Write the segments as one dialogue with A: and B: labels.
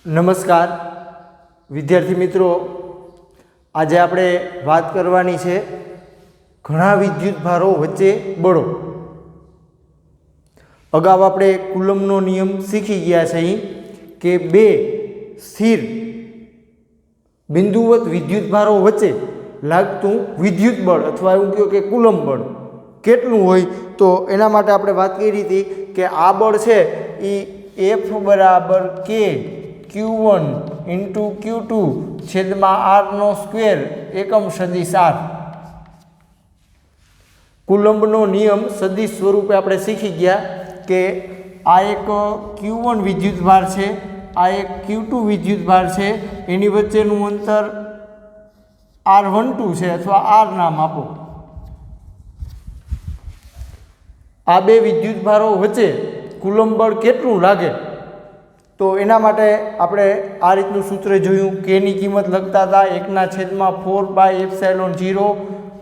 A: નમસ્કાર વિદ્યાર્થી મિત્રો, આજે આપણે વાત કરવાની છે ઘણા વિદ્યુત ભારો વચ્ચે બળો. અગાઉ આપણે કુલમ્બનો નિયમ શીખી ગયા છે કે બે સ્થિર બિંદુવત વિદ્યુત ભારો વચ્ચે લાગતું વિદ્યુત બળ અથવા એવું કહ્યું કે કુલમ્બ બળ કેટલું હોય. તો એના માટે આપણે વાત કરી હતી કે આ બળ છે એ F બરાબર K Q1 ઇન્ટુ Q2 છેદમાં R નો સ્ક્વેર એકમ સદિશ R. કુલમ્બનો નિયમ સદિશ સ્વરૂપે આપણે શીખી ગયા કે આ એક Q1 વિદ્યુત ભાર છે, આ એક Q2 વિદ્યુત ભાર છે, એની વચ્ચેનું અંતર R12 છે અથવા R નામ આપો. આ બે વિદ્યુત ભારો વચ્ચે કુલમ્બ બળ કેટલું લાગે તો એના માટે આપણે આ રીતનું સૂત્ર જોયું. કેની કિંમત લખતા હતા 1/4πε0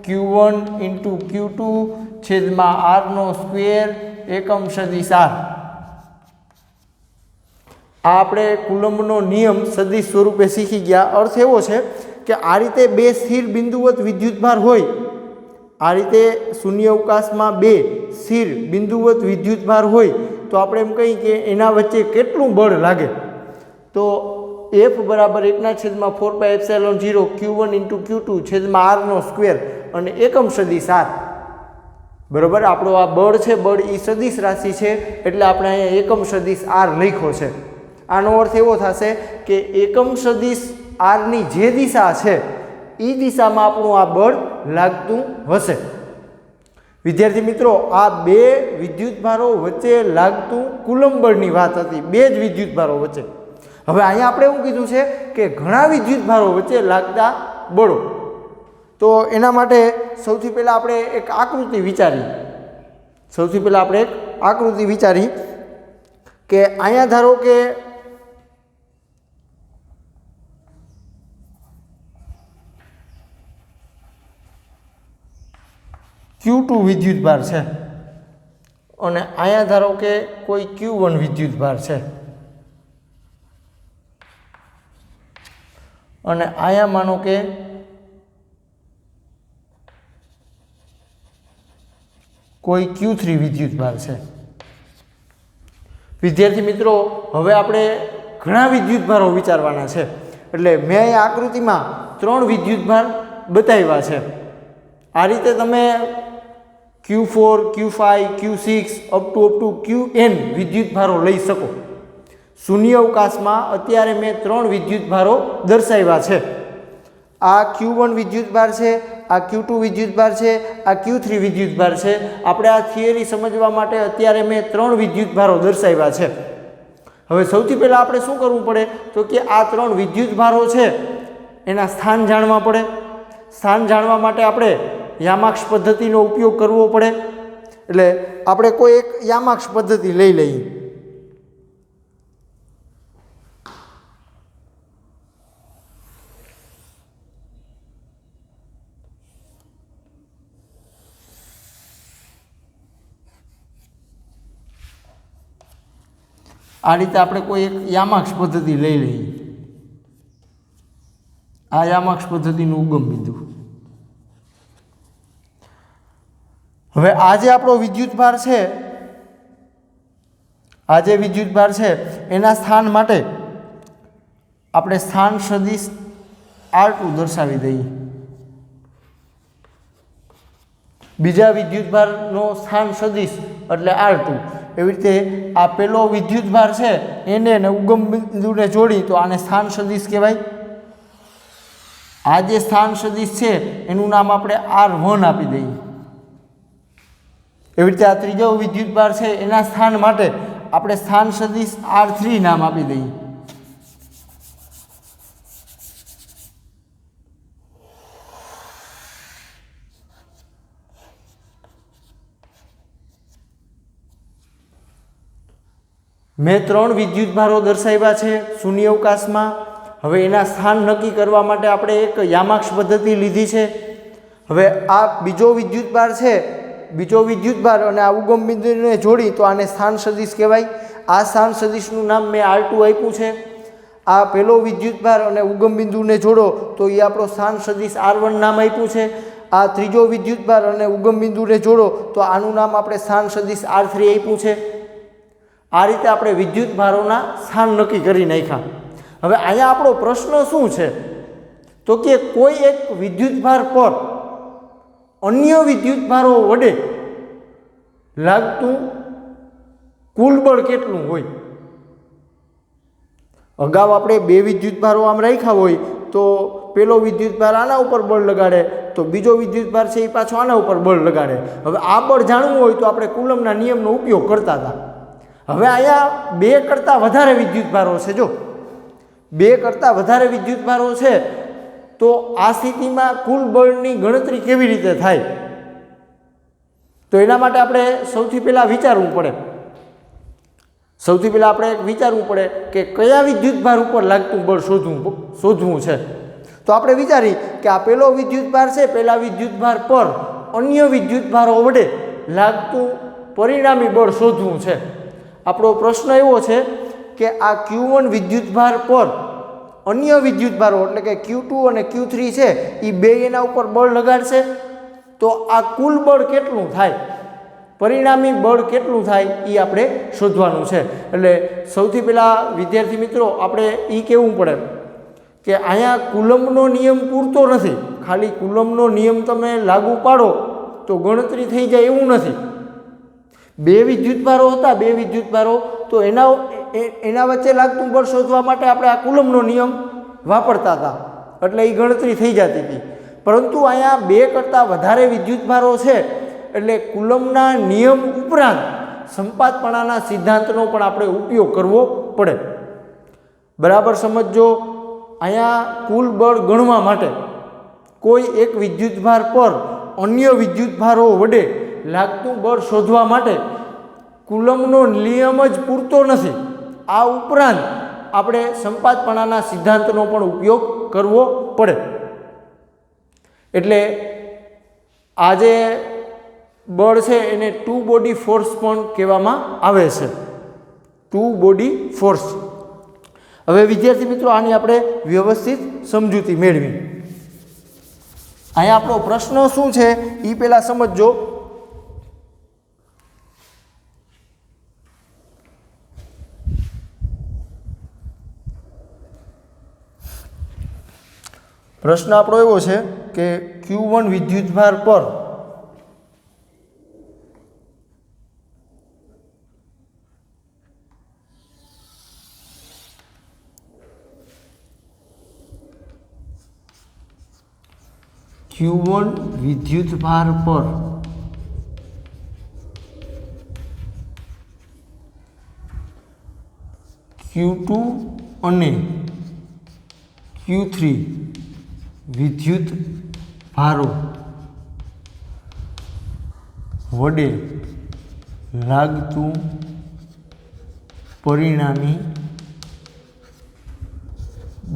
A: Q1 ઇન્ટુ Q2 છેદમાં R નો સ્ક્વેર એકમ સદિશ R. આ આપણે કુલમ્બનો નિયમ સદિશ સ્વરૂપે શીખી ગયા. અર્થ એવો છે કે આ રીતે બે સ્થિર બિંદુવત વિદ્યુત ભાર હોય, આ રીતે શૂન્ય અવકાશમાં બે સ્થિર બિંદુવત વિદ્યુત ભાર હોય તો આપણે એમ કહીએ કે એના વચ્ચે કેટલું બળ લાગે. તો F બરાબર 1/4πε0 Q1 ઇન્ટુ Q2 છેદમાં R નો સ્ક્વેર અને એકમ સદિશ R. બરાબર, આપણો આ બળ છે, બળ એ સદિશ રાશિ છે એટલે આપણે અહીંયા એકમ સદિશ R લખ્યો છે. આનો અર્થ એવો થશે કે એકમ સદિશ R ની જે દિશા છે એ દિશામાં આપણું આ બળ લાગતું હશે. વિદ્યાર્થી મિત્રો, આ બે વિદ્યુત ભારો વચ્ચે લાગતું કુલમ્બ બળની વાત હતી, બે જ વિદ્યુત ભારો વચ્ચે. હવે અહીંયા આપણે એવું કીધું છે કે ઘણા વિદ્યુત ભારો વચ્ચે લાગતા બળો. તો એના માટે સૌથી પહેલાં આપણે એક આકૃતિ વિચારી કે અહીંયા ધારો કે Q2 વિદ્યુત ભાર છે અને અહીંયા ધારો કે કોઈ Q1 વિદ્યુત ભાર છે અને અહીંયા માનો કે કોઈ Q3 વિદ્યુત ભાર છે. વિદ્યાર્થી મિત્રો, હવે આપણે ઘણા વિદ્યુત ભારો વિચારવાના છે. એટલે મેં અહીંયા આકૃતિમાં 3 વિદ્યુત ભાર બતાવ્યા છે. આ રીતે તમે Q4, Q5, Q6 up to Qn વિદ્યુત ભારો લઈ શકો. શૂન્ય અવકાશમાં અત્યારે મેં 3 વિદ્યુત ભારો દર્શાવ્યા છે. આ Q1 વિદ્યુત ભાર છે, આ Q2 વિદ્યુત ભાર છે, આ Q3 વિદ્યુત ભાર છે. આપણે આ થિયરી સમજવા માટે અત્યારે મેં 3 વિદ્યુત ભારો દર્શાવ્યા છે. હવે સૌથી પહેલાં આપણે શું કરવું પડે તો કે આ 3 વિદ્યુત ભારો છે એના સ્થાન જાણવા પડે. સ્થાન જાણવા માટે આપણે યામાક્ષ પદ્ધતિનો ઉપયોગ કરવો પડે. એટલે આપણે કોઈ એક યામાક્ષ પદ્ધતિ લઈ લઈએ. આ રીતે આપણે કોઈ એક યામાક્ષ પદ્ધતિ લઈ લઈએ. આ યામાક્ષ પદ્ધતિનું ઉગમ બિંદુ. હવે આ જે આપણો વિદ્યુત ભાર છે, આ જે વિદ્યુત ભાર છે એના સ્થાન માટે આપણે સ્થાન સદિશ R2 દર્શાવી દઈએ. બીજા વિદ્યુત ભારનો સ્થાન સદિશ એટલે R2. એવી રીતે આ પેલો વિદ્યુત ભાર છે એને ઉગમ બિંદુને જોડી તો આને સ્થાન સદિશ કહેવાય. આ જે સ્થાન સદિશ છે એનું નામ આપણે R1 આપી દઈએ. એવી રીતે આ ત્રીજો વિદ્યુત ભાર છે એના સ્થાન માટે આપણે સ્થાન સદિશ R3 નામ આપી દઈએ. મેં 3 વિદ્યુત ભારો દર્શાવ્યા છે શૂન્ય અવકાશમાં. હવે એના સ્થાન નક્કી કરવા માટે આપણે એક યામાક્ષ પદ્ધતિ લીધી છે. હવે આ બીજો વિદ્યુત ભાર છે, બીજો વિદ્યુત ભાર અને આ ઉગમ બિંદુને જોડી તો આને સ્થાન સદિશ કહેવાય. આ સ્થાન સદિશનું નામ મેં R2 આપ્યું છે. આ પહેલો વિદ્યુતભાર અને ઉગમ બિંદુને જોડો તો એ આપણો સ્થાન સદિશ R1 નામ આપ્યું છે. આ ત્રીજો વિદ્યુતભાર અને ઉગમ બિંદુને જોડો તો આનું નામ આપણે સ્થાન સદિશ R3 આપ્યું છે. આ રીતે આપણે વિદ્યુતભારોના સ્થાન નક્કી કરી નાખ્યા. હવે અહીંયા આપણો પ્રશ્ન શું છે તો કે કોઈ એક વિદ્યુતભાર પર અન્ય વિદ્યુતભારો વડે લાગતું કુલ બળ કેટલું હોય. અગાઉ આપણે બે વિદ્યુતભારો આમ રાખ્યા હોય તો પેલો વિદ્યુતભાર આના ઉપર બળ લગાડે તો બીજો વિદ્યુતભાર છે એ પાછો આના ઉપર બળ લગાડે. હવે આ બળ જાણવું હોય તો આપણે કુલમના નિયમનો ઉપયોગ કરતા હતા. હવે અહીંયા બે કરતાં વધારે વિદ્યુતભારો છે. જો બે કરતાં વધારે વિદ્યુતભારો છે તો આ સ્થિતિમાં કુલ બળની ગણતરી કેવી રીતે થાય તો એના માટે આપણે સૌથી પહેલાં વિચારવું પડે. કે કયા વિદ્યુતભાર ઉપર લાગતું બળ શોધવું છે. તો આપણે વિચારી કે આ પહેલો વિદ્યુતભાર છે, પહેલા વિદ્યુતભાર પર અન્ય વિદ્યુતભારો વડે લાગતું પરિણામી બળ શોધવું છે. આપણો પ્રશ્ન એવો છે કે આ Q1 વિદ્યુતભાર પર અન્ય વિદ્યુતભારો એટલે કે Q2 અને Q3 છે એ બે એના ઉપર બળ લગાડશે તો આ કુલ બળ કેટલું થાય, પરિણામી બળ કેટલું થાય એ આપણે શોધવાનું છે. એટલે સૌથી પહેલાં વિદ્યાર્થી મિત્રો આપણે એ કહેવું પડે કે અહીંયા કુલમ્બનો નિયમ પૂરતો નથી. ખાલી કુલમ્બનો નિયમ તમે લાગુ પાડો તો ગણતરી થઈ જાય એવું નથી. બે વિદ્યુતભારો હતા, બે વિદ્યુતભારો તો એના વચ્ચે લાગતું બળ શોધવા માટે આપણે આ કુલમ્બનો નિયમ વાપરતા હતા એટલે એ ગણતરી થઈ જતી હતી. પરંતુ અહીંયા બે કરતાં વધારે વિદ્યુતભારો છે એટલે કુલમ્બના નિયમ ઉપરાંત સંપાતપણાના સિદ્ધાંતનો પણ આપણે ઉપયોગ કરવો પડે. બરાબર સમજો. અહીંયા કુલ બળ ગણવા માટે કોઈ એક વિદ્યુતભાર પર અન્ય વિદ્યુતભારો વડે લાગતું બળ શોધવા માટે કુલમ્બનો નિયમ જ પૂરતો નથી. આ ઉપરાંત આપણે સંપાતપણાના સિદ્ધાંતનો પણ ઉપયોગ કરવો પડે. એટલે આ જે બળ છે એને ટુ બોડી ફોર્સ પણ કહેવામાં આવે છે. Two body force. હવે વિદ્યાર્થી મિત્રો આની આપણે વ્યવસ્થિત સમજૂતી મેળવી. અહીંયા આપણો પ્રશ્ન શું છે એ પહેલાં સમજજો. પ્રશ્ન આપણો એવો છે કે Q1 વિદ્યુતભાર પર Q1 વિદ્યુતભાર પર Q2 અને Q3 વિદ્યુતભારો વડે લાગતું પરિણામી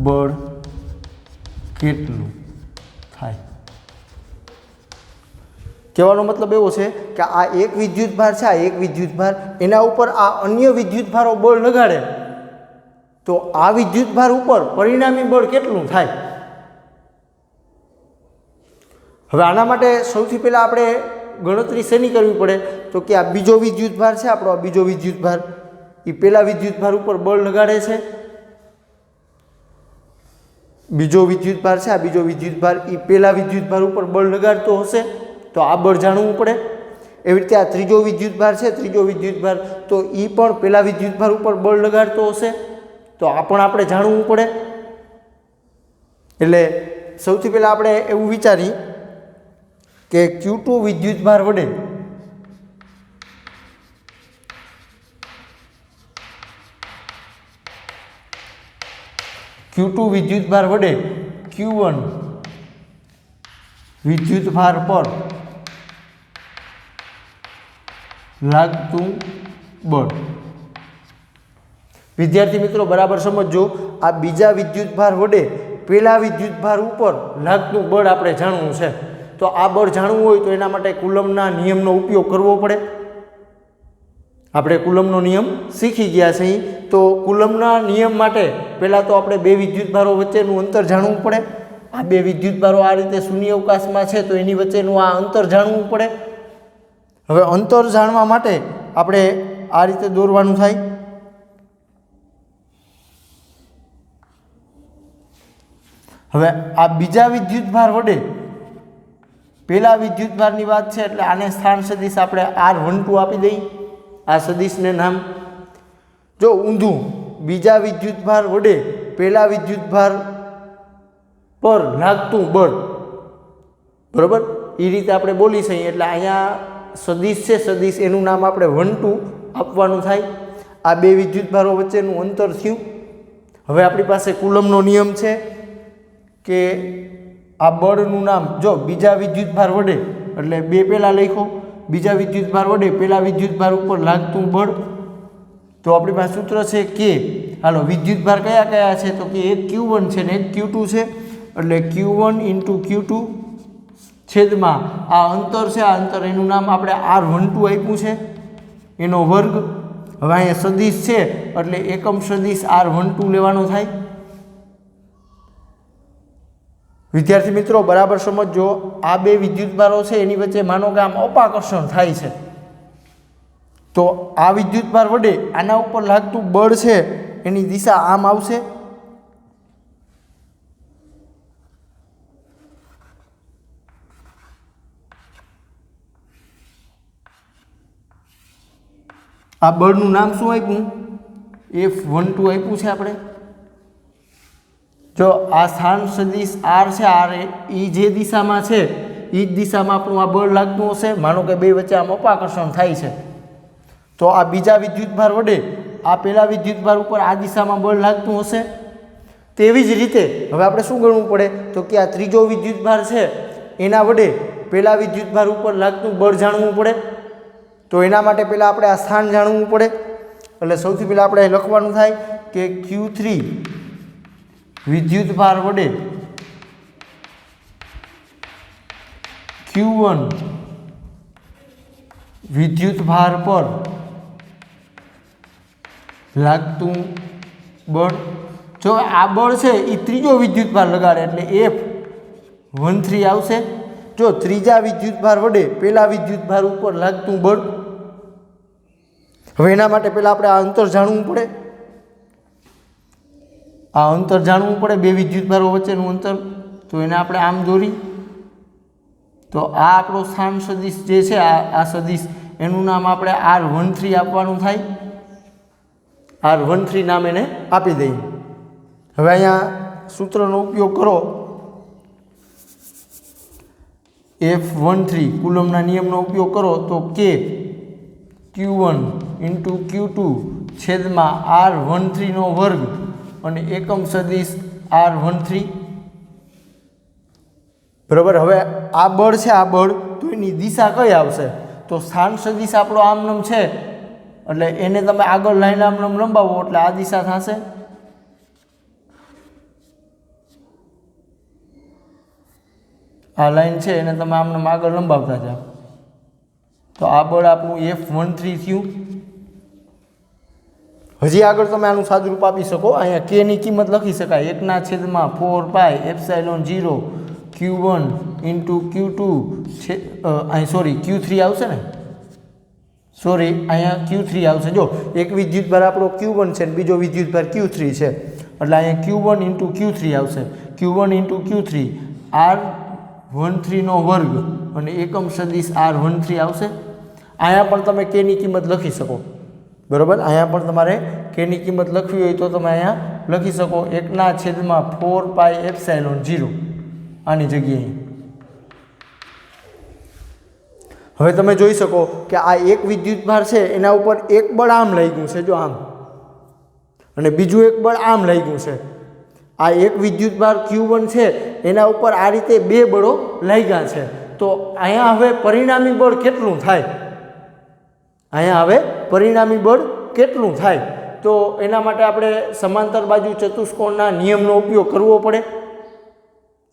A: બળ કેટલું થાય. કહેવાનો મતલબ એવો છે કે આ એક વિદ્યુતભાર છે, આ એક વિદ્યુતભાર એના ઉપર આ અન્ય વિદ્યુતભારો બળ લગાડે તો આ વિદ્યુતભાર ઉપર પરિણામી બળ કેટલું થાય. હવે આના માટે સૌથી પહેલાં આપણે ગણતરી શેની કરવી પડે તો કે આ બીજો વિદ્યુતભાર છે આપણો, આ બીજો વિદ્યુતભાર એ પહેલા વિદ્યુતભાર ઉપર બળ લગાડે છે. બીજો વિદ્યુતભાર છે, આ બીજો વિદ્યુતભાર એ પહેલા વિદ્યુતભાર ઉપર બળ લગાડતો હશે તો આ બળ જાણવું પડે. એવી રીતે આ ત્રીજો વિદ્યુતભાર છે, ત્રીજો વિદ્યુતભાર તો એ પણ પહેલા વિદ્યુતભાર ઉપર બળ લગાડતો હશે તો આ પણ આપણે જાણવું પડે. એટલે સૌથી પહેલાં આપણે એવું વિચારી કે Q2 વિદ્યુતભાર વડે Q1 વિદ્યુતભાર પર લાગતું બળ. વિદ્યાર્થી મિત્રો બરાબર સમજો. આ બીજા વિદ્યુતભાર વડે પહેલા વિદ્યુતભાર ઉપર લાગતું બળ આપણે જાણવું છે તો આ બળ જાણવું હોય તો એના માટે કુલમ્બના નિયમનો ઉપયોગ કરવો પડે. આપણે કુલમનો નિયમ શીખી ગયા છીએ। તો કુલમના નિયમ માટે પહેલાં તો આપણે બે વિદ્યુતભારો વચ્ચેનું અંતર જાણવું પડે। આ બે વિદ્યુતભારો આ રીતે શૂન્ય અવકાશમાં છે તો એની વચ્ચેનું આ અંતર જાણવું પડે। હવે અંતર જાણવા માટે આપણે આ રીતે દોરવાનું થાય। હવે આ બીજા વિદ્યુતભાર વડે પહેલા વિદ્યુતભારની વાત છે એટલે આને સ્થાન સદિશ આપણે R12 આપી દઈએ। આ સદિશને નામ જો ઊંધું બીજા વિદ્યુતભાર વડે પહેલા વિદ્યુતભાર પર લાગતું બળ, બરાબર, એ રીતે આપણે બોલી શકીએ। એટલે અહીંયા સદિશ છે, સદિશ એનું નામ આપણે 12 આપવાનું થાય। આ બે વિદ્યુતભારો વચ્ચેનું અંતર થયું। હવે આપણી પાસે કુલમનો નિયમ છે કે આ બળનું નામ જો બીજા વિદ્યુતભાર વડે એટલે બે પહેલાં લખો, બીજા વિદ્યુતભાર વડે પહેલા વિદ્યુતભાર ઉપર લાગતું બળ, તો આપણી પાસે સૂત્ર છે કે હાલો વિદ્યુતભાર કયા કયા છે તો કે એક Q1 છે ને એક Q2 છે, એટલે Q1 × Q2 છેદમાં આ અંતર છે, આ અંતર એનું નામ આપણે R12 આપ્યું છે એનો વર્ગ। હવે અહીંયા સદિશ છે એટલે એકમ સદિશ R12 લેવાનો થાય। વિદ્યાર્થી મિત્રો બરાબર સમજો, આ બે વિદ્યુતભારો છે એની વચ્ચે માનો કે આમ અપાકર્ષણ થાય છે તો આ વિદ્યુતભાર વડે આના ઉપર લાગતું બળ છે એની દિશા આમ આવશે। આ બળનું નામ શું આપ્યું? F12 આપ્યું છે આપણે। જો આ સ્થાન સદિશ R છે, R એ જે દિશામાં છે એ જ દિશામાં આપણું આ બળ લાગતું હશે। માનો કે બે વચ્ચે આમ અપાકર્ષણ થાય છે તો આ બીજા વિદ્યુતભાર વડે આ પહેલા વિદ્યુતભાર ઉપર આ દિશામાં બળ લાગતું હશે। તેવી જ રીતે હવે આપણે શું ગણવું પડે તો કે આ ત્રીજો વિદ્યુતભાર છે એના વડે પહેલા વિદ્યુતભાર ઉપર લાગતું બળ જાણવું પડે। તો એના માટે પહેલાં આપણે આ સ્થાન જાણવું પડે। એટલે સૌથી પહેલાં આપણે લખવાનું થાય કે Q3 વિદ્યુતભાર વડે Q1 વિદ્યુતભાર પર લાગતું બળ। જો આ બળ છે એ ત્રીજો વિદ્યુતભાર લગાડે એટલે F13 આવશે। જો ત્રીજા વિદ્યુતભાર વડે પહેલા વિદ્યુતભાર ઉપર લાગતું બળ, હવે એના માટે પહેલાં આપણે આ અંતર જાણવું પડે। આ અંતર જાણવું પડે બે વિદ્યુતભારો વચ્ચેનું અંતર, તો એને આપણે આમ દોરી તો આ આપણો સ્થાન સદિશ જે છે આ સદિશ એનું નામ આપણે R13 આપવાનું થાય। R13 નામ એને આપી દઈએ। હવે અહીંયા સૂત્રનો ઉપયોગ કરો, F13 કુલમના નિયમનો ઉપયોગ કરો તો કે Q1 × Q2 છેદમાં R13 નો વર્ગ અને એકમ સદિશ R13, બરાબર। હવે આ બળ છે, આ બળ તો એની દિશા કઈ આવશે તો સ્થાન સદિશ આપણો આમનમ છે એટલે એને તમે આગળ લાઈન આમનમ લંબાવો એટલે આ દિશા થશે। આ લાઈન છે એને તમે આમનમ આગળ લંબાવતા જાઓ તો આ બળ આપણું F13 થયું। હજી આગળ તમે આનું સાદુરૂપ આપી શકો। અહીંયા k ની કિંમત લખી શકાય 1/4πε0 Q1 × Q2 છે, અહીં સોરી Q3 આવશે ને, સોરી અહીંયા Q3 આવશે। જો એક વિદ્યુતભાર આપણો Q1 છે ને બીજો વિદ્યુતભાર Q3 છે એટલે અહીંયા Q1 × Q3 આવશે। Q1 × Q3 R13 નો વર્ગ અને એકમ સદિશ R13 આવશે। અહીંયા પણ તમે k ની કિંમત લખી શકો, બરાબર। અહીંયા પણ તમારે k ની કિંમત લખવી હોય તો તમે અહીંયા લખી શકો 1/4πε0 આની જગ્યાએ। હવે તમે જોઈ શકો કે આ એક વિદ્યુતભાર છે એના ઉપર એક બળ આમ લાગ્યું છે, જો આમ, અને બીજું એક બળ આમ લાગ્યું છે। આ એક વિદ્યુતભાર Q1 છે એના ઉપર આ રીતે બે બળો લાગ્યા છે તો અહીંયા હવે પરિણામી બળ કેટલું થાય? અહીંયા હવે પરિણામી બળ કેટલું થાય તો એના માટે આપણે સમાંતર બાજુ ચતુષ્કોણના નિયમનો ઉપયોગ કરવો પડે।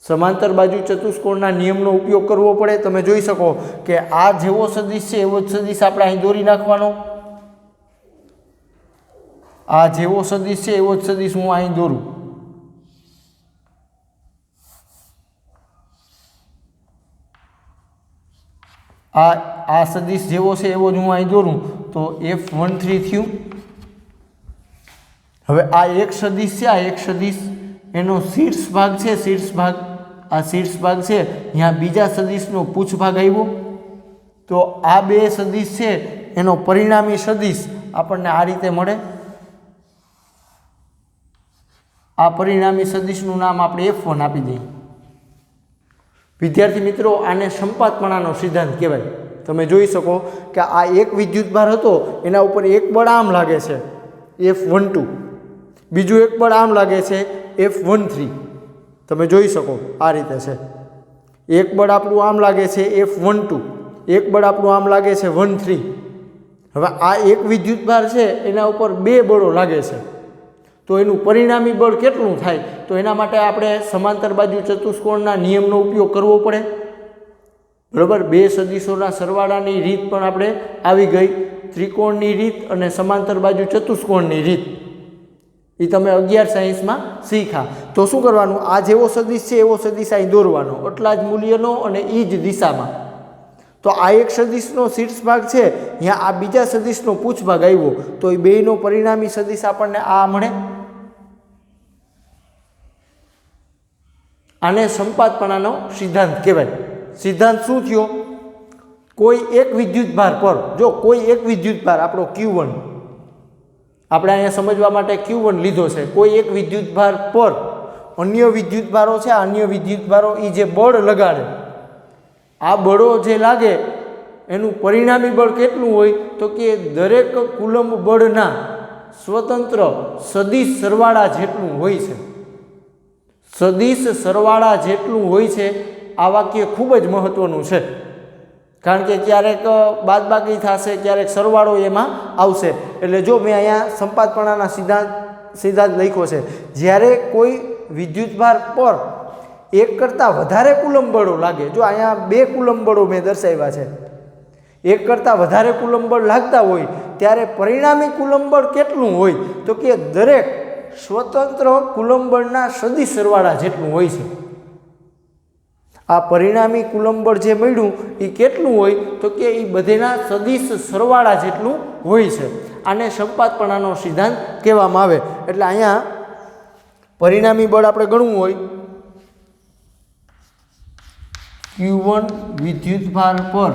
A: સમાંતર બાજુ ચતુષ્કોણના નિયમનો ઉપયોગ કરવો પડે। તમે જોઈ શકો કે આ જેવો સદિશ છે એવો જ સદિશ આપણે અહીં દોરી નાખવાનો। આ જેવો સદિશ છે એવો જ સદિશ હું અહીં દોરું. આ સદિશ જેવો છે એવો જ હું અહીં દોરું તો F13 થયું. હવે આ એક સદિશ છે, આ એક સદિશ એનો શીર્ષ ભાગ છે, શીર્ષ ભાગ, આ શીર્ષ ભાગ છે, અહીંયા બીજા સદિશનો પૂછ ભાગ આવ્યો. તો આ બે સદિશ છે એનો પરિણામી સદિશ આપણને આ રીતે મળે. આ પરિણામી સદિશનું નામ આપણે F1 આપી દઈએ. વિદ્યાર્થી મિત્રો, આને સંપાતપણાનો સિદ્ધાંત કહેવાય. તમે જોઈ શકો કે આ એક વિદ્યુતભાર હતો, એના ઉપર એક બળ આમ લાગે છે F12, બીજું એક બળ આમ લાગે છે F13. તમે જોઈ શકો આ રીતે છે. એક બળ આપણું આમ લાગે છે F12, એક બળ આપણું આમ લાગે છે 13. હવે આ એક વિદ્યુતભાર છે એના ઉપર બે બળો લાગે છે, તો એનું પરિણામી બળ કેટલું થાય? તો એના માટે આપણે સમાંતર બાજુ ચતુષ્કોણના નિયમનો ઉપયોગ કરવો પડે. બરાબર, બે સદિશોના સરવાળાની રીત પણ આપણે આવી ગઈ, ત્રિકોણની રીત અને સમાંતર બાજુ ચતુષ્કોણની રીત. એ તમે 11 સાયન્સમાં શીખ્યા. તો શું કરવાનું? આ જેવો સદિશ છે એવો સદિશ અહીં દોરવાનો, એટલા જ મૂલ્યનો અને એ જ દિશામાં. તો આ એક સદિશનો શીર્ષ ભાગ છે, અહીંયા આ બીજા સદિશનો પૂછ ભાગ આવ્યો, તો એ બેયનો પરિણામી સદિશ આપણને આ મળે. આને સંપાતપણાનો સિદ્ધાંત કહેવાય. સિદ્ધાંત શું થયો? કોઈ એક વિદ્યુતભાર પર, જો કોઈ એક વિદ્યુતભાર આપણો Q1, આપણે અહીંયા સમજવા માટે Q1 લીધો છે, કોઈ એક વિદ્યુતભાર પર અન્ય વિદ્યુતભારો છે, અન્ય વિદ્યુતભારો એ જે બળ લગાડે, આ બળો જે લાગે એનું પરિણામી બળ કેટલું હોય? તો કે દરેક કુલંબ બળના સ્વતંત્ર સદિશ સરવાળા જેટલું હોય છે. સદિશ સરવાળા જેટલું હોય છે. આ વાક્ય ખૂબ જ મહત્વનું છે, કારણ કે ક્યારેક બાદબાકી થશે, ક્યારેક સરવાળો એમાં આવશે. એટલે જો મેં અહીંયા સંપાતપણાના સિદ્ધાંત લખ્યો છે, જ્યારે કોઈ વિદ્યુતભાર પર એક કરતાં વધારે કુલંબ બળો લાગે, જો અહીંયા બે કુલંબ બળો મેં દર્શાવ્યા છે, એક કરતાં વધારે કુલંબ બળ લાગતા હોય ત્યારે પરિણામી કુલંબ બળ કેટલું હોય? તો કે દરેક સ્વતંત્ર કુલંબ બળના સદિશ સરવાળા જેટલું હોય છે. આ પરિણામી કુલંબ બળ જે મળ્યું એ કેટલું હોય? તો કે એ બધેના સદિશ સરવાળા જેટલું હોય છે. આને સંપાતપણાનો સિદ્ધાંત કહેવામાં આવે. એટલે અહીંયા પરિણામી બળ આપણે ગણવું હોય, Q1 વિદ્યુતભાર પર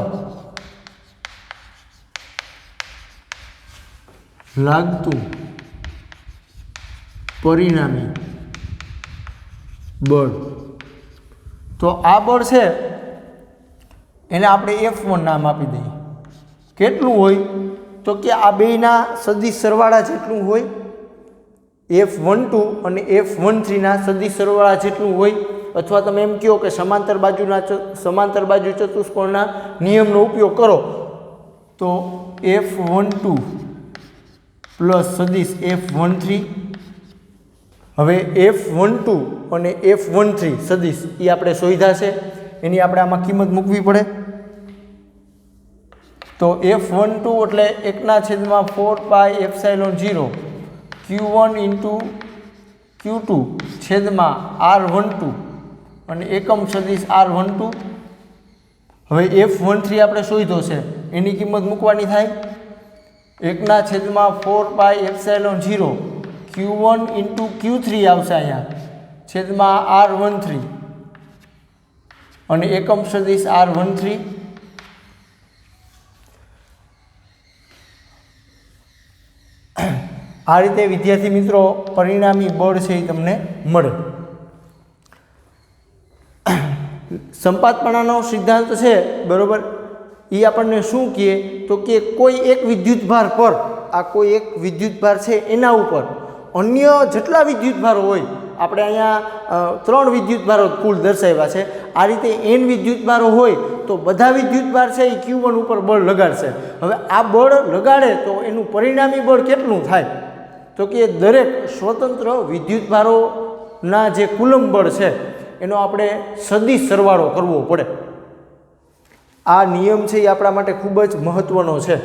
A: લાગતું પરિણામી બળ, તો આ બળ છે એને આપણે F1 નામ આપી દઈએ. કેટલું હોય? તો કે આ બેયના સદિશ સરવાળા જેટલું હોય, F12 અને F13 ના સદિશ સરવાળા જેટલું હોય. અથવા તમે એમ કહો કે સમાંતર બાજુ ચતુષ્કોણના નિયમનો ઉપયોગ કરો તો F12 પ્લસ સદિશ F13. હવે F12 અને F13 સદિશ એ આપણે શોધ્યા છે, એની આપણે આમાં કિંમત મૂકવી પડે. તો F12 એટલે 1/4πε0 Q1 ઇન્ટુ Q2 છેદમાં R12 અને એકમ સદિશ R12. હવે F13 આપણે શોધ્યો છે, એની કિંમત મૂકવાની થાય 1/4πε0 Q1 ઇન્ટુ Q3 આવશે અહીંયા છેદમાં R13 અને એકમ સદિશ R13. આ રીતે વિદ્યાર્થી મિત્રો પરિણામી બળ છે એ તમને મળે. સંપાતપણાનો સિદ્ધાંત છે, બરોબર, એ આપણને શું કહે? તો કે કોઈ એક વિદ્યુતભાર પર, આ કોઈ એક વિદ્યુતભાર છે એના ઉપર અન્ય જેટલા વિદ્યુતભારો હોય, આપણે અહીંયા 3 વિદ્યુતભારો કુલ દર્શાવ્યા છે, આ રીતે n વિદ્યુતભારો હોય તો બધા વિદ્યુતભાર છે એ Q1 ઉપર બળ લગાડશે. હવે આ બળ લગાડે તો એનું પરિણામી બળ કેટલું થાય? તો કે દરેક સ્વતંત્ર વિદ્યુતભારોના જે કુલંબ બળ છે એનો આપણે સદિશ સરવાળો કરવો પડે. આ નિયમ છે એ આપણા માટે ખૂબ જ મહત્વનો છે.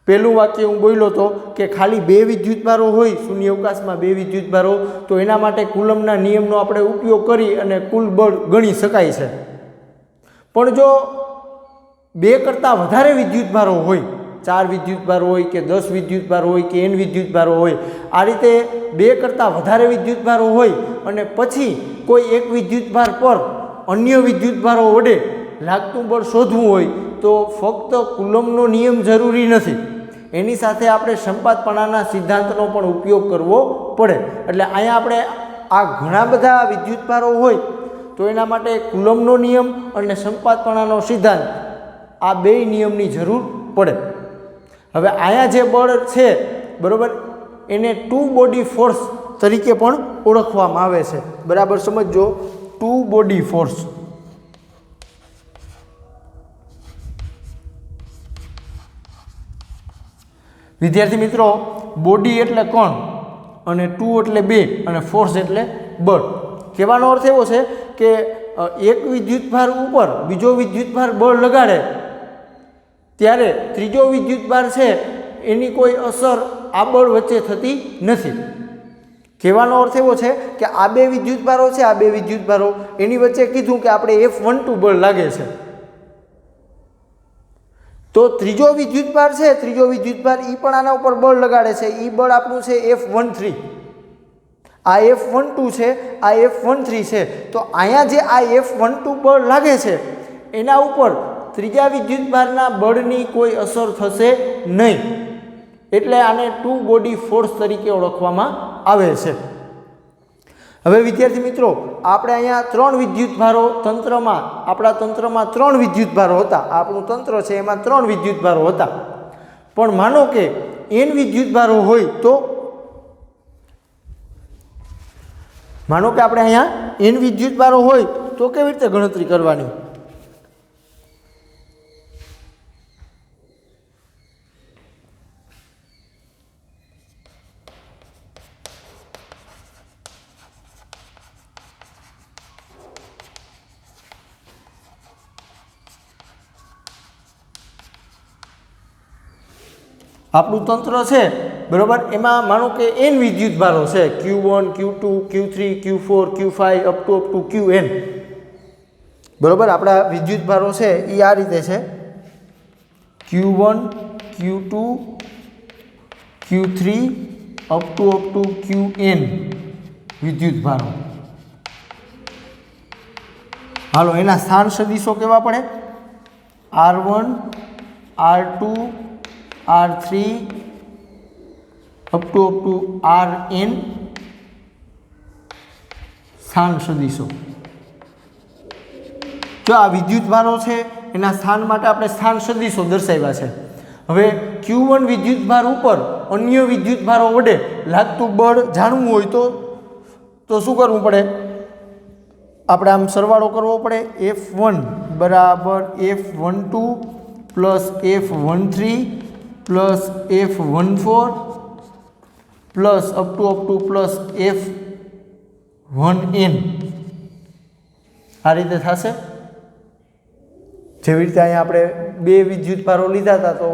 A: પહેલું વાક્ય હું બોલ્યો હતો કે ખાલી 2 વિદ્યુતભારો હોય શૂન્યાવકાશમાં 2 વિદ્યુતભારો તો એના માટે કુલમ્બના નિયમનો આપણે ઉપયોગ કરી અને કુલ બળ ગણી શકાય છે। પણ જો 2 કરતાં વધારે વિદ્યુતભારો હોય, 4 વિદ્યુતભારો હોય કે 10 વિદ્યુતભારો હોય કે n વિદ્યુતભારો હોય, આ રીતે 2 કરતાં વધારે વિદ્યુતભારો હોય અને પછી કોઈ એક વિદ્યુતભાર પર અન્ય વિદ્યુતભારો વડે લાગતું બળ શોધવું હોય તો ફક્ત કુલમ્બનો નિયમ જરૂરી નથી, એની સાથે આપણે સંપાતપણાના સિદ્ધાંતનો પણ ઉપયોગ કરવો પડે। એટલે અહીંયા આપણે આ ઘણા બધા વિદ્યુતભારો હોય તો એના માટે કુલમ્બનો નિયમ અને સંપાતપણાનો સિદ્ધાંત આ 2 નિયમની જરૂર પડે। હવે અહીંયા જે બળ છે બરાબર એને ટુ બોડી ફોર્સ તરીકે પણ ઓળખવામાં આવે છે, બરાબર સમજો, ટુ બોડી ફોર્સ। વિદ્યાર્થી મિત્રો, બોડી એટલે કણ અને ટુ એટલે 2 અને ફોર્સ એટલે બળ। કહેવાનો અર્થ એવો છે કે એક વિદ્યુતભાર ઉપર બીજો વિદ્યુતભાર બળ લગાડે ત્યારે ત્રીજો વિદ્યુતભાર છે એની કોઈ અસર આ બળ વચ્ચે થતી નથી। કહેવાનો અર્થ એવો છે કે આ 2 વિદ્યુતભારો છે, આ 2 વિદ્યુતભારો એની વચ્ચે કીધું કે આપણે F12 બળ લાગે છે, તો ત્રીજો વિદ્યુતભાર છે, ત્રીજો વિદ્યુતભાર એ પણ આના ઉપર બળ લગાડે છે, એ બળ આપણું છે F13, આ F12 છે, આ F13 છે। તો અહીંયા જે આ F12 બળ લાગે છે એના ઉપર ત્રીજા વિદ્યુતભારના બળની કોઈ અસર થશે નહીં, એટલે આને ટુ બોડી ફોર્સ તરીકે ઓળખવામાં આવે છે। હવે વિદ્યાર્થી મિત્રો, આપણે અહીંયા 3 વિદ્યુતભારો તંત્રમાં, આપણા તંત્રમાં 3 વિદ્યુતભારો હતા, આપણું તંત્ર છે એમાં 3 વિદ્યુતભારો હતા, પણ માનો કે n વિદ્યુતભારો હોય તો માનો કે આપણે અહીંયા n વિદ્યુતભારો હોય તો કેવી રીતે ગણતરી કરવાની? આપણું તંત્ર છે બરાબર, એમાં માનો કે n વિદ્યુતભારો છે, Q1 Q2 Q3 Q4 Q5 up to Qn બરાબર। આપણા વિદ્યુતભારો છે એ આ રીતે છે, Q1 Q2 Q3 up to Qn વિદ્યુતભારો। હાલો, એના સ્થાન સદિશો કેવા પડે? R1 R2 R3 up to Rn સ્થાન સદિશો। જો આ વિદ્યુતભારો છે એના સ્થાન માટે આપણે સ્થાન સદિશો દર્શાવ્યા છે। હવે Q1 વિદ્યુતભાર ઉપર અન્ય વિદ્યુતભારો વડે લાગતું બળ જાણવું હોય તો શું કરવું પડે? આપણે આમ સરવાળો કરવો પડે, F1 બરાબર F12 plus F13 plus F14 plus up to plus F1n, આ રીતે થશે। જેવી રીતે અહીંયા આપણે 2 વિદ્યુતભારો લીધા હતા તો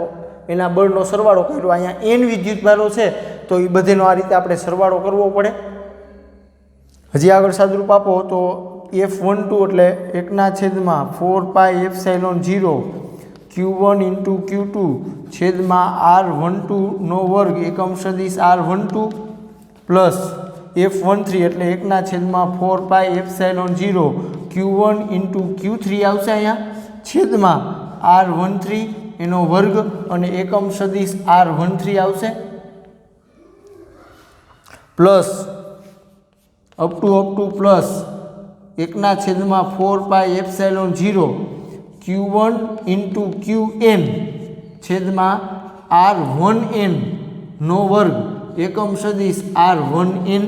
A: એના બળનો સરવાળો કર્યો, અહીંયા n વિદ્યુતભારો છે તો એ બધેનો આ રીતે આપણે સરવાળો કરવો પડે। હજી આગળ સાદુરૂપ આપો તો F12 એટલે 1/4 પાઈ એપ્સિલોન 0 Q1 ઇન્ટુ Q2 છેદમાં R12 નો વર્ગ એકમ સદિશ R12 પ્લસ F13 એટલે 1/4 પાઈ એપ્સિલોન 0 Q1 ઇન્ટુ Q3 આવશે અહીંયા છેદમાં R13 એનો વર્ગ અને એકમ સદિશ R13 આવશે plus up to plus 1/4 pi epsilon 0 Q1 into Qn છેદમાં R1n નો વર્ગ એકમ સદિશ R1n।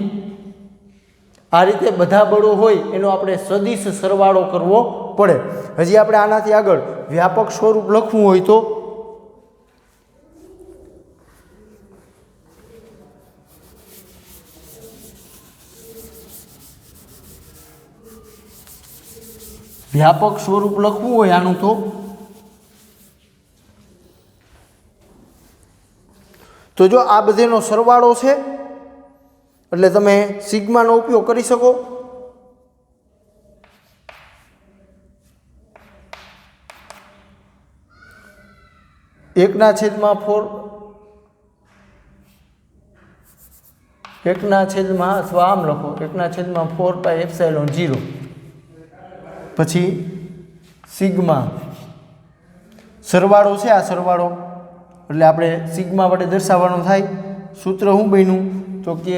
A: આ રીતે બધા બળો હોય એનો આપણે સદિશ સરવાળો કરવો પડે। હજી આપણે આનાથી આગળ વ્યાપક સ્વરૂપ લખવું હોય તો વ્યાપક સ્વરૂપ લખવું હોય આનું તો તો જો આ બધેનો સરવાળો છે એટલે તમે સિગ્માનો ઉપયોગ કરી શકો. એકના છેદમાં 1/, અથવા આમ લખો 1/4 પાઈ એપ્સિલોન 0 પછી સિગ્મા સરવાળો છે. આ સરવાળો એટલે આપણે સિગ્મા વડે દર્શાવવાનો થાય. સૂત્ર શું બન્યું તો કે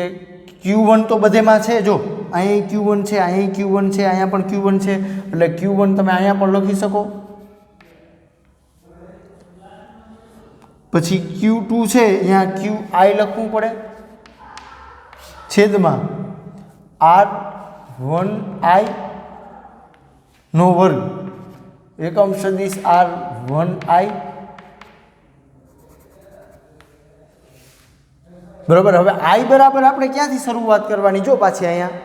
A: Q1 તો બધેમાં છે. જો અહીં Q1 છે, અહીં Q1 છે, અહીંયા પણ Q1 છે, એટલે Q1 તમે અહીંયા પણ લખી શકો. પછી Q2 છે, અહીંયા QI લખવું પડે છેદમાં R1I નો વર્ગ એકમ સદિશ R1I. બરાબર. હવે I બરાબર આપણે ક્યાંથી શરૂઆત કરવાની? જો પાછી અહીંયા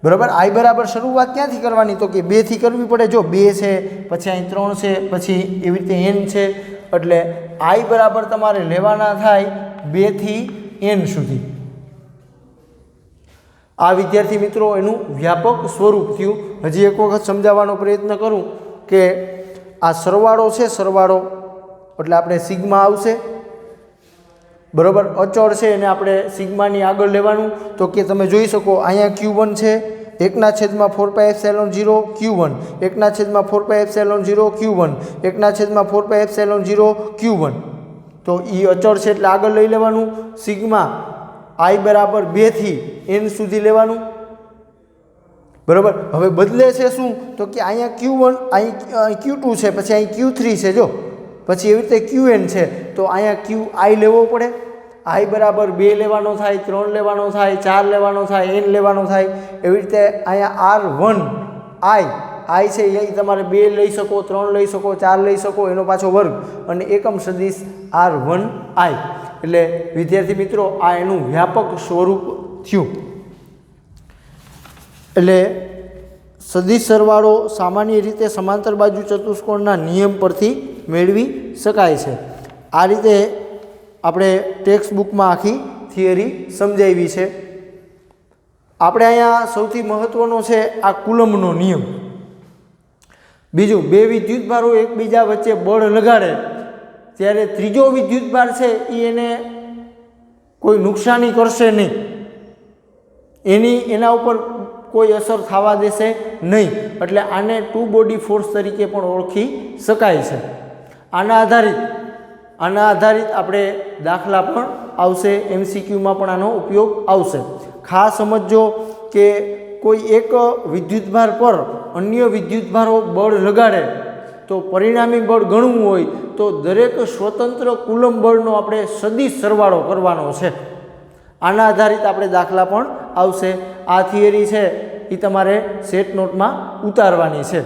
A: બરાબર I બરાબર શરૂઆત ક્યાંથી કરવાની? તો કે 2 થી કરવી પડે. જો 2 છે, પછી અહીં 3 છે, પછી એવી રીતે n છે, એટલે I બરાબર તમારે લેવાના થાય 2 થી n સુધી. આ વિદ્યાર્થી મિત્રો એનું વ્યાપક સ્વરૂપ થયું. હજી એક વખત સમજાવવાનો પ્રયત્ન કરું કે આ સરવાળો છે, સરવાળો એટલે આપણે સિગ્મા આવશે. બરાબર. અચળ છે એને આપણે સિગ્માની આગળ લેવાનું. તો કે તમે જોઈ શકો અહીંયા Q1 છે, 1/4 પાઈ એપ્સિલોન 0 Q1, 1/4 પાઈ એપ્સિલોન 0 Q1, 1/4 પાઈ એપ્સિલોન 0 Q1. તો એ અચળ છે એટલે આગળ લઈ લેવાનું. સિગ્મા I બરાબર 2 થી n સુધી લેવાનું. બરાબર. હવે બદલે છે શું તો કે અહીંયા Q1, અહીં Q2 છે, પછી અહીં Q3 છે, જો પછી એવી રીતે Qn છે, તો અહીંયા QI લેવો પડે. I બરાબર 2 લેવાનો થાય, 3 લેવાનો થાય, 4 લેવાનો થાય, n લેવાનો થાય. એવી રીતે અહીંયા R1I છે એ તમારે 2 લઈ શકો, 3 લઈ શકો, 4 લઈ શકો, એનો પાછો વર્ગ અને એકમ સદિશ R1I. એટલે વિદ્યાર્થી મિત્રો આ એનું વ્યાપક સ્વરૂપ થયું. એટલે સદિશ સરવાળો સામાન્ય રીતે સમાંતર બાજુ ચતુષ્કોણના નિયમ પરથી મેળવી શકાય છે. આ રીતે આપણે ટેક્સ્ટ બુકમાં આખી થિયરી સમજાવી છે. આપણે અહીંયા સૌથી મહત્વનો છે આ કુલમ્બનો નિયમ. બીજું, 2 વિદ્યુતભારો એકબીજા વચ્ચે બળ લગાડે ત્યારે ત્રીજો વિદ્યુતભાર છે એને કોઈ નુકસાની કરશે નહીં, એના ઉપર કોઈ અસર થવા દેશે નહીં. એટલે આને ટુ બોડી ફોર્સ તરીકે પણ ઓળખી શકાય છે. આના આધારિત આપણે દાખલા પણ આવશે, MCQમાં પણ આનો ઉપયોગ આવશે. ખાસ સમજો કે કોઈ એક વિદ્યુતભાર પર અન્ય વિદ્યુતભારો બળ લગાડે તો પરિણામી બળ ગણવું હોય તો દરેક સ્વતંત્ર કુલમ્બ બળનો આપણે સદિશ સરવાળો કરવાનો છે. આના આધારિત આપણે દાખલા પણ આવશે. આ થિયરી છે એ તમારે સેટ નોટમાં ઉતારવાની છે.